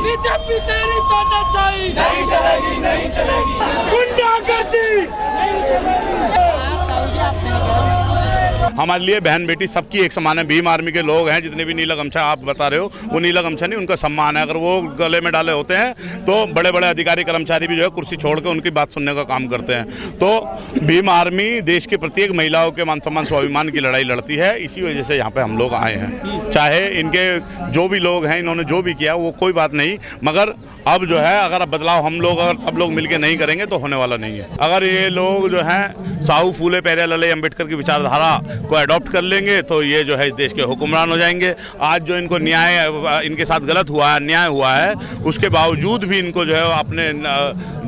BJP तेरी तानाशाही नहीं चलेगी, नहीं चलेगी। गुंडागर्दी हमारे लिए बहन बेटी सबकी एक समान है। भीम आर्मी के लोग हैं जितने भी नीला गमछा आप बता रहे हो, वो नीला गमछा नहीं, उनका सम्मान है। अगर वो गले में डाले होते हैं तो बड़े बड़े अधिकारी कर्मचारी भी जो है कुर्सी छोड़ के उनकी बात सुनने का काम करते हैं। तो भीम आर्मी देश के प्रत्येक महिलाओं के मान सम्मान स्वाभिमान की लड़ाई लड़ती है। इसी वजह से यहाँ पे हम लोग आए हैं। चाहे इनके जो भी लोग हैं, इन्होंने जो भी किया वो कोई बात नहीं, मगर अब जो है अगर बदलाव हम लोग अगर सब लोग मिलकर नहीं करेंगे तो होने वाला नहीं है। अगर ये लोग जो हैं साहू फूले पेरियालाल अम्बेडकर की विचारधारा को अडॉप्ट कर लेंगे तो ये जो है इस देश के हुक्मरान हो जाएंगे। आज जो इनको न्याय इनके साथ गलत हुआ है, अन्याय हुआ है, उसके बावजूद भी इनको जो है अपने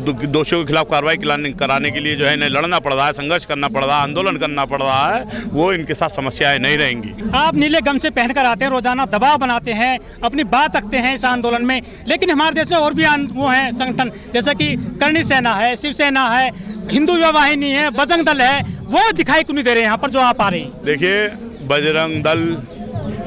दोषियों के खिलाफ कार्रवाई कराने के लिए जो है इन्हें लड़ना पड़ रहा है, संघर्ष करना पड़ रहा है, आंदोलन करना पड़ रहा है। वो इनके साथ समस्याएं नहीं रहेंगी। आप नीले गमछे पहनकर आते हैं, रोजाना दबाव बनाते हैं, अपनी बात रखते हैं इस आंदोलन में, लेकिन हमारे देश में और भी वो हैं संगठन जैसे कि करणी सेना है, शिवसेना है, हिंदू युवा वाहिनी है, बजरंग दल है, वो दिखाई क्यों नहीं दे रहे यहाँ पर जो आप आ रहे हैं? देखिए, बजरंग दल,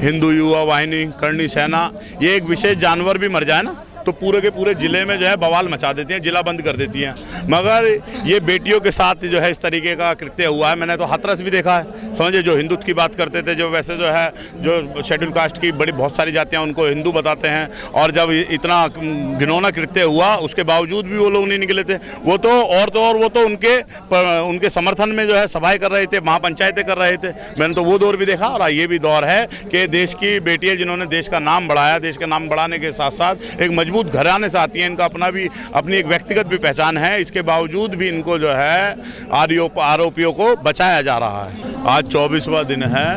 हिंदू युवा वाहिनी, करणी सेना, ये एक विशेष जानवर भी मर जाए ना तो पूरे के पूरे जिले में जो है बवाल मचा देती हैं, जिला बंद कर देती हैं। मगर ये बेटियों के साथ जो है इस तरीके का कृत्य हुआ है। मैंने तो हाथरस भी देखा है। समझे, जो हिंदुत्व की बात करते थे, जो वैसे जो है जो शेड्यूल कास्ट की बड़ी बहुत सारी जातियां उनको हिंदू बताते हैं, और जब इतना घिनौना कृत्य हुआ उसके बावजूद भी वो लोग नहीं निकले थे। वो तो उनके समर्थन में जो है सभाएं कर रहे थे, महापंचायतें कर रहे थे। मैंने तो वो दौर भी देखा। और ये भी दौर है कि देश की बेटियां जिन्होंने देश का नाम बढ़ाया, देश का नाम बढ़ाने के साथ साथ एक मजबूत घराने से आती है, इनका अपनी एक व्यक्तिगत भी पहचान है। इसके बावजूद भी इनको जो है आरोपियों को बचाया जा रहा है। आज 24वां दिन है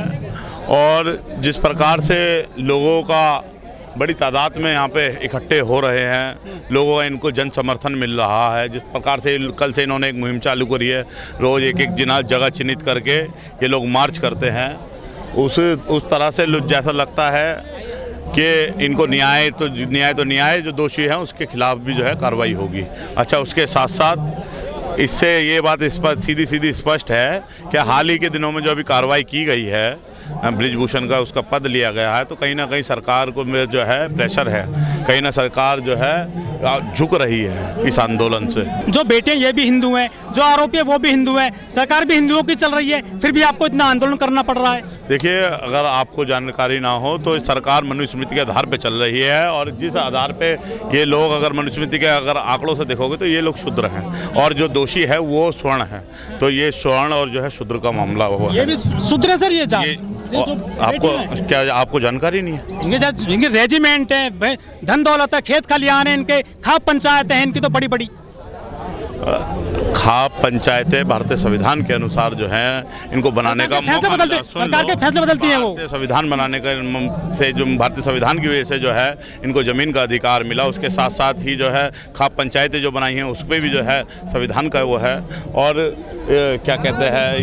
और जिस प्रकार से लोगों का बड़ी तादाद में यहाँ पे इकट्ठे हो रहे हैं, लोगों का इनको जन समर्थन मिल रहा है। जिस प्रकार से कल से इन्होंने एक मुहिम चालू करी है, रोज़ एक जगह चिन्हित करके ये लोग मार्च करते हैं। उस तरह से जैसा लगता है कि इनको न्याय जो दोषी है उसके खिलाफ भी जो है कार्रवाई होगी। अच्छा, उसके साथ साथ इससे ये बात सीधी स्पष्ट है कि हाल ही के दिनों में जो अभी कार्रवाई की गई है, ब्रिजभूषण का उसका पद लिया गया है, तो कहीं ना कहीं सरकार को जो है प्रेशर है, कहीं ना सरकार जो है झुक रही है इस आंदोलन से। जो बेटे ये भी हिंदू हैं, जो आरोपी है वो भी हिंदू हैं, सरकार भी हिंदुओं की चल रही है, फिर भी आपको इतना आंदोलन करना पड़ रहा है। देखिए, अगर आपको जानकारी ना हो तो सरकार मनुस्मृति के आधार पे चल रही है, और जिस आधार पे ये लोग अगर मनुस्मृति के अगर आंकड़ों से देखोगे तो ये लोग शूद्र हैं, और जो दोषी है वो स्वर्ण है। तो ये स्वर्ण और जो है शूद्र का मामला हुआ, ये भी शूद्र है सर। आपको जानकारी नहीं है? इनके रेजिमेंट है, धन दौलत है, खेत खलियान है, इनके खाप पंचायत है, इनकी तो बड़ी बड़ी खाप पंचायतें भारतीय संविधान के अनुसार जो है इनको बनाने का सरकार के फैसले बदलती है। वो संविधान बनाने का से जो भारतीय संविधान की वजह से जो है इनको जमीन का अधिकार मिला। उसके साथ साथ ही जो है खाप पंचायतें जो बनाई हैं उस पर भी जो है संविधान का वो है। और क्या कहते हैं,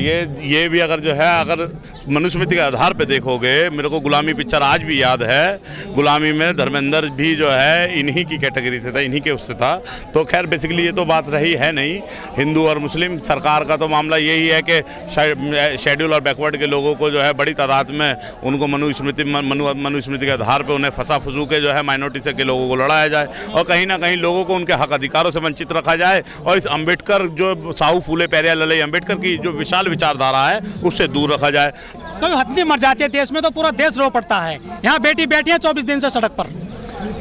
ये भी अगर जो है अगर मनुस्मृति के आधार पे देखोगे, मेरे को गुलामी पिक्चर आज भी याद है। गुलामी में धर्मेंद्र भी जो है इन्हीं की कैटेगरी से था, इन्हीं के उससे था। तो खैर बेसिकली ये तो बात रही है नहीं। हिंदू और मुस्लिम सरकार का तो मामला यही है कि शेड्यूल और बैकवर्ड के लोगों को जो है बड़ी तादाद में उनको मनुस्मृति के आधार पर उन्हें फंसा फुसू के जो है माइनॉरिटी से के लोगों को लड़ाया जाए, और कहीं ना कहीं लोगों को उनके हक अधिकारों से वंचित रखा जाए, और इस अम्बेडकर जो साहू फूले पेरियालाल अम्बेडकर की जो विशाल विचारधारा है उससे दूर रखा जाए। कोई हत्या मर जाती है देश में तो पूरा देश रो पड़ता है। यहाँ बेटी बैठी 24 दिन से सड़क पर।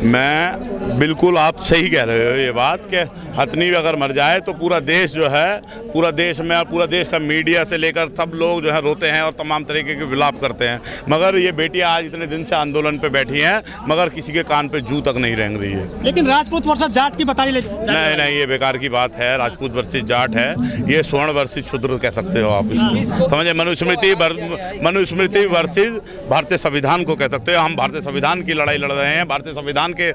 मैं बिल्कुल आप सही कह रहे हो ये बात कि हथनी अगर मर जाए तो पूरा देश जो है, पूरा देश में और पूरा देश का मीडिया से लेकर सब लोग जो है रोते हैं और तमाम तरीके के विलाप करते हैं। मगर ये बेटियां आज इतने दिन से आंदोलन पे बैठी हैं, मगर किसी के कान पे जू तक नहीं रेंग रही है। लेकिन राजपूत वर्सेस जाट की बता रही नहीं, ये बेकार की बात है। राजपूत वर्सेस जाट है, ये स्वर्ण वर्सेस शूद्र कह सकते हो आप इसको। समझे, मनुस्मृति वर्सेस भारतीय संविधान को कह सकते हो। हम भारतीय संविधान की लड़ाई लड़ रहे हैं। भारतीय संविधान के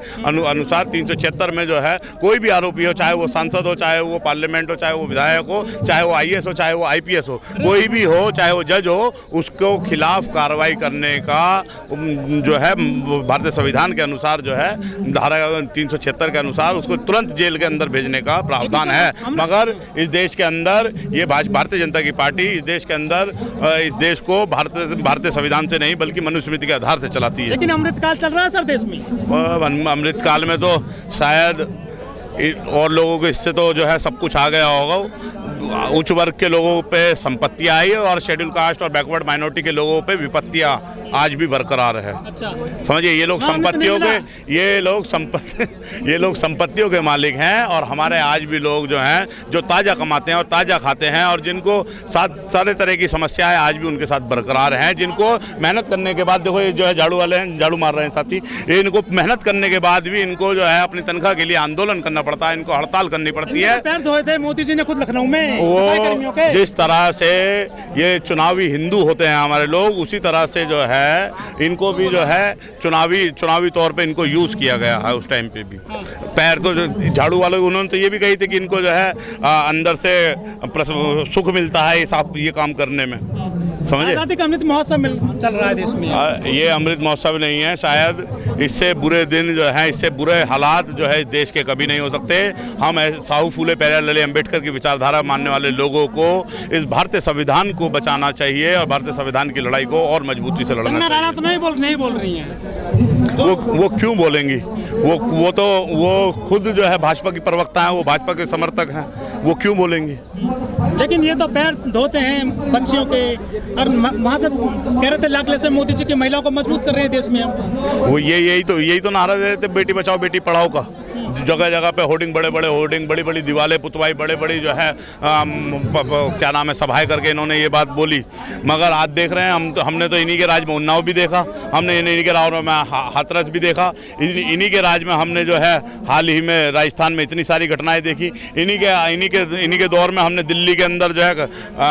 अनुसार 376 में जो है कोई भी आरोपी हो, चाहे वो सांसद हो, चाहे वो पार्लियामेंट हो, चाहे वो विधायक हो, चाहे वो IAS हो, चाहे वो IPS हो, कोई भी हो, चाहे वो जज हो, उसको खिलाफ कार्रवाई करने का जो है भारतीय संविधान के अनुसार जो है धारा 376 के अनुसार उसको तुरंत जेल के अंदर भेजने का प्रावधान है। मगर इस देश के अंदर ये भारतीय जनता की पार्टी इस देश के अंदर इस देश को भारतीय संविधान से नहीं बल्कि मनुस्मृति के आधार से चलाती है। लेकिन अमृतकाल चल रहा है सर देश में। अमृतकाल में तो शायद और लोगों को इससे तो जो है सब कुछ आ गया होगा। उच्च वर्ग के लोगों पे संपत्तियां आई और शेड्यूल कास्ट और बैकवर्ड माइनॉरिटी के लोगों पे विपत्तियां आज भी बरकरार है। अच्छा, समझिए, ये लोग संपत्तियों के मालिक हैं और हमारे आज भी लोग जो हैं जो ताज़ा कमाते हैं और ताज़ा खाते हैं और जिनको सारे तरह की समस्याएं आज भी उनके साथ बरकरार हैं, जिनको मेहनत करने के बाद, देखो ये जो है झाड़ू वाले हैं, झाड़ू मार रहे हैं साथी, ये इनको मेहनत करने के बाद भी इनको जो है अपनी तनख्वाह के लिए आंदोलन करना पड़ता है, इनको हड़ताल करनी पड़ती है। पैर धोए थे मोदी जी ने खुद लखनऊ में। वो जिस तरह से ये चुनावी हिंदू होते हैं हमारे लोग, उसी तरह से जो है इनको भी जो है चुनावी तौर पे इनको यूज़ किया गया है उस टाइम पे भी। पैर तो झाड़ू वाले उन्होंने तो ये भी कही थी कि इनको जो है अंदर से सुख मिलता है ये काम करने में। समझे, आज़ादी का अमृत महोत्सव चल रहा है देश में। ये अमृत महोत्सव नहीं है, शायद इससे बुरे दिन जो है, इससे बुरे हालात जो है देश के कभी नहीं हो सकते। हम साहू फूले पेरियार लले अम्बेडकर की विचारधारा मानने वाले लोगों को इस भारतीय संविधान को बचाना चाहिए और भारतीय संविधान की लड़ाई को और मजबूती से लड़ना चाहिए। तो नहीं बोल रही हैं तो वो क्यों बोलेंगी? वो खुद जो है भाजपा की प्रवक्ता है, वो भाजपा के समर्थक हैं, वो क्यों बोलेंगी? लेकिन ये तो पैर धोते हैं बच्चियों के और वहाँ से कह रहे थे लाखले से मोदी जी की महिलाओं को मजबूत कर रहे हैं देश में। वो यही तो नारा दे रहे थे, बेटी बचाओ बेटी पढ़ाओ का। जगह जगह पे होर्डिंग, बड़े होर्डिंग, बड़ी दीवारें पुतवाई, बड़ी जो है क्या नाम है सभाएं करके इन्होंने ये बात बोली। मगर आज देख रहे हैं हमने तो इन्हीं के राज में उन्नाव भी देखा, हमने इन्हीं के राज में हाथरस भी देखा, इन्हीं के राज में हमने जो है हाल ही में राजस्थान में इतनी सारी घटनाएं देखी। इन्हीं के दौर में हमने दिल्ली के अंदर जो है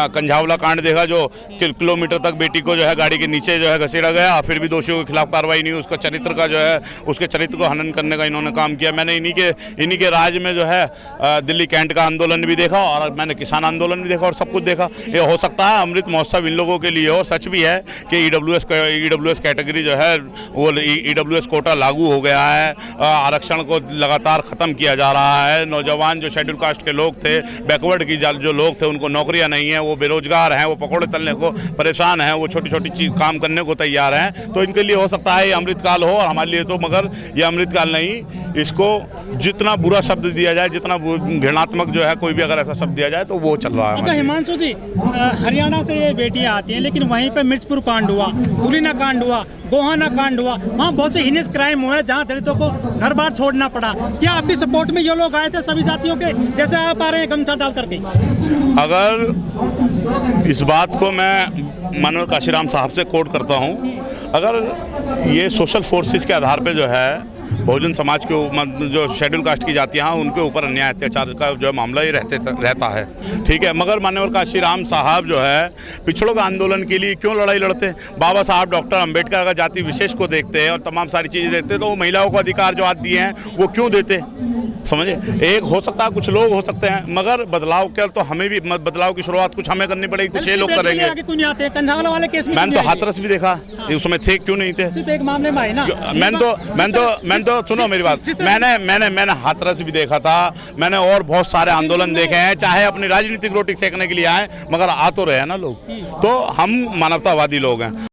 कंझावला कांड देखा, जो किलोमीटर तक बेटी को जो है गाड़ी के नीचे जो है घसीटा गया, फिर भी दोषियों के खिलाफ कार्रवाई नहीं हुई। उसका चरित्र का जो है उसके चरित्र को हनन करने का इन्होंने काम किया। मैंने इन्हीं के राज में जो है दिल्ली कैंट का आंदोलन भी देखा और मैंने किसान आंदोलन भी देखा और सब कुछ देखा। ये हो सकता है अमृत महोत्सव इन लोगों के लिए हो। सच भी है कि ईडब्ल्यूएस कैटेगरी जो है वो ईडब्ल्यूएस कोटा लागू हो गया है, आरक्षण को लगातार ख़त्म किया जा रहा है। नौजवान जो शेड्यूल कास्ट के लोग थे, बैकवर्ड की जो लोग थे, उनको नौकरियां नहीं हैं, वो बेरोजगार हैं, वो पकौड़े तलने को परेशान हैं, वो छोटी चीज़ काम करने को तैयार हैं। तो इनके लिए हो सकता है ये अमृतकाल हो और हमारे लिए तो मगर ये अमृतकाल नहीं। इसको जितना बुरा शब्द दिया जाए, जितना घृणात्मक जो है कोई भी अगर ऐसा शब्द दिया जाए तो वो चल रहा है। अच्छा हिमांशु जी, हरियाणा से ये बेटियां आती हैं, लेकिन वहीं पे मिर्चपुर कांड हुआ, धुरीना कांड हुआ, गोहाना कांड हुआ, वहाँ बहुत से हिनेस क्राइम हुए जहाँ दलितों को घर बार छोड़ना पड़ा। क्या आपकी सपोर्ट में ये लोग आए थे सभी साथियों के, जैसे आप आ रहे हैं गमछा डाल करके? अगर इस बात को मैं मनोहर काशीराम साहब से कोट करता हूँ, अगर ये सोशल फोर्सेस के आधार पे जो है बहुजन समाज के जो शेड्यूल कास्ट की जातियाँ हैं उनके ऊपर अन्याय अत्याचार का जो है मामला ही रहता है, ठीक है। मगर माननीय काशीराम साहब जो है पिछड़ों का आंदोलन के लिए क्यों लड़ाई लड़ते हैं? बाबा साहब डॉक्टर अंबेडकर अगर जाति विशेष को देखते हैं और तमाम सारी चीज़ें देखते हैं तो वो महिलाओं को अधिकार जो आज दिए हैं वो क्यों देते? समझे, एक हो सकता है कुछ लोग हो सकते हैं, मगर बदलाव कर तो हमें भी बदलाव की शुरुआत कुछ हमें करनी पड़ेगी, कुछ ये लोग करेंगे। वाले केस में मैंने तो हाथरस भी देखा, उसमें थे क्यों नहीं थे? सिर्फ एक मामले में ना, मैंने तो सुनो मेरी बात, मैंने हाथरस भी देखा था, मैंने और बहुत सारे आंदोलन देखे हैं, चाहे अपनी राजनीतिक रोटी सेकने के लिए आए, मगर आ तो रहे हैं ना लोग। तो हम मानवतावादी लोग हैं।